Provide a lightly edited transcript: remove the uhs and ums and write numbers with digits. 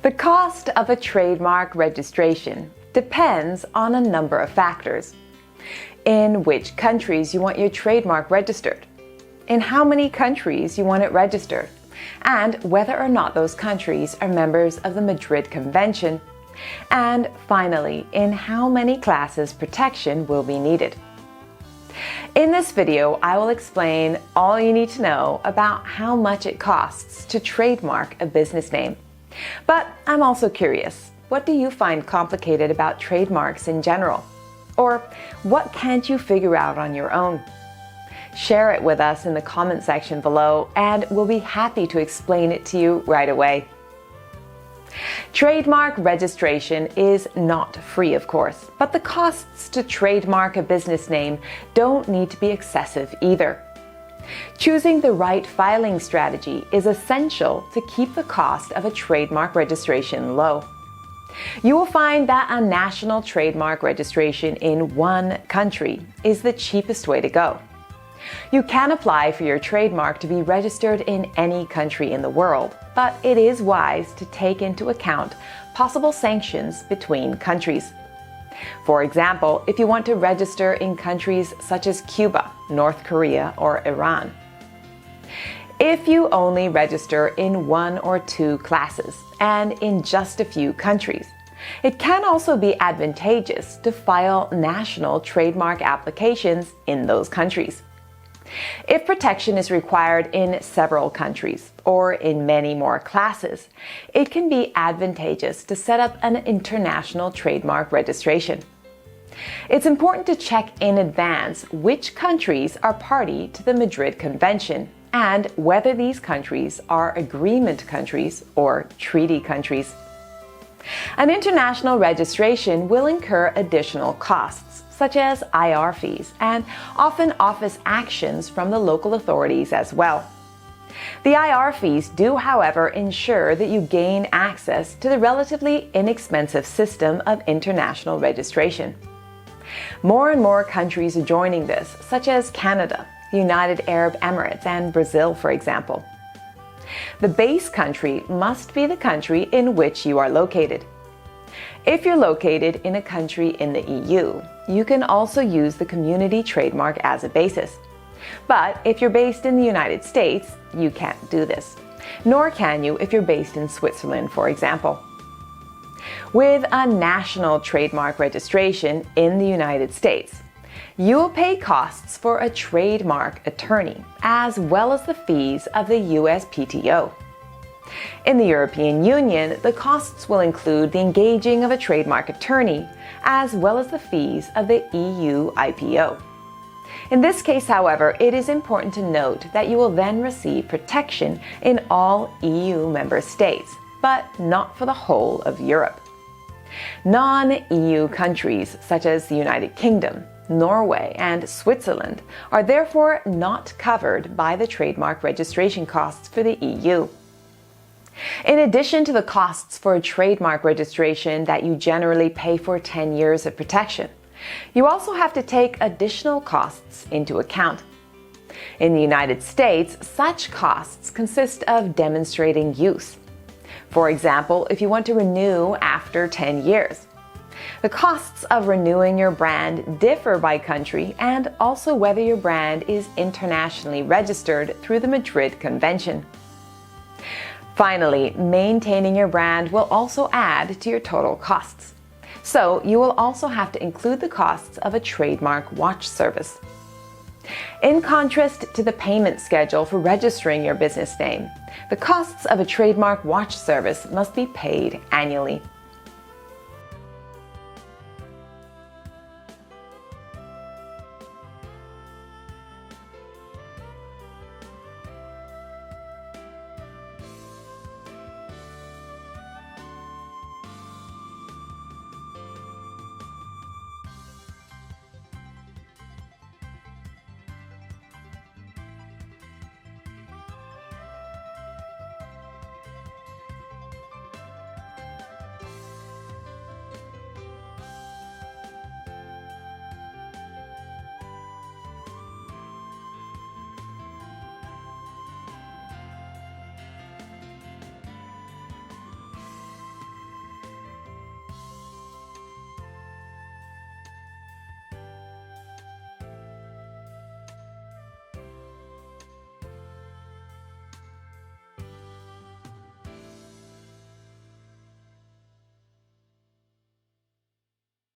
The cost of a trademark registration depends on a number of factors. In which countries you want your trademark registered, in how many countries you want it registered, and whether or not those countries are members of the Madrid Convention, and finally, in how many classes protection will be needed. In this video, I will explain all you need to know about how much it costs to trademark a business name. But I'm also curious, what do you find complicated about trademarks in general? Or what can't you figure out on your own? Share it with us in the comment section below, and we'll be happy to explain it to you right away. Trademark registration is not free, of course, but the costs to trademark a business name don't need to be excessive either. Choosing the right filing strategy is essential to keep the cost of a trademark registration low. You will find that a national trademark registration in one country is the cheapest way to go. You can apply for your trademark to be registered in any country in the world, but it is wise to take into account possible sanctions between countries. For example, if you want to register in countries such as Cuba, North Korea, or Iran. If you only register in one or two classes and in just a few countries, it can also be advantageous to file national trademark applications in those countries. If protection is required in several countries or in many more classes, it can be advantageous to set up an international trademark registration. It's important to check in advance which countries are party to the Madrid Convention and whether these countries are agreement countries or treaty countries. An international registration will incur additional costs, such as IR fees and often office actions from the local authorities as well. The IR fees do, however, ensure that you gain access to the relatively inexpensive system of international registration. More and more countries are joining this, such as Canada, the United Arab Emirates, and Brazil, for example. The base country must be the country in which you are located. If you're located in a country in the EU, you can also use the community trademark as a basis. But if you're based in the United States, you can't do this. Nor can you if you're based in Switzerland, for example. With a national trademark registration in the United States, you will pay costs for a trademark attorney, as well as the fees of the USPTO. In the European Union, the costs will include the engaging of a trademark attorney, as well as the fees of the EU IPO. In this case, however, it is important to note that you will then receive protection in all EU member states, but not for the whole of Europe. Non-EU countries such as the United Kingdom, Norway, and Switzerland are therefore not covered by the trademark registration costs for the EU. In addition to the costs for a trademark registration that you generally pay for 10 years of protection, you also have to take additional costs into account. In the United States, such costs consist of demonstrating use. For example, if you want to renew after 10 years. The costs of renewing your brand differ by country and also whether your brand is internationally registered through the Madrid Convention. Finally, maintaining your brand will also add to your total costs. So you will also have to include the costs of a trademark watch service. In contrast to the payment schedule for registering your business name, the costs of a trademark watch service must be paid annually.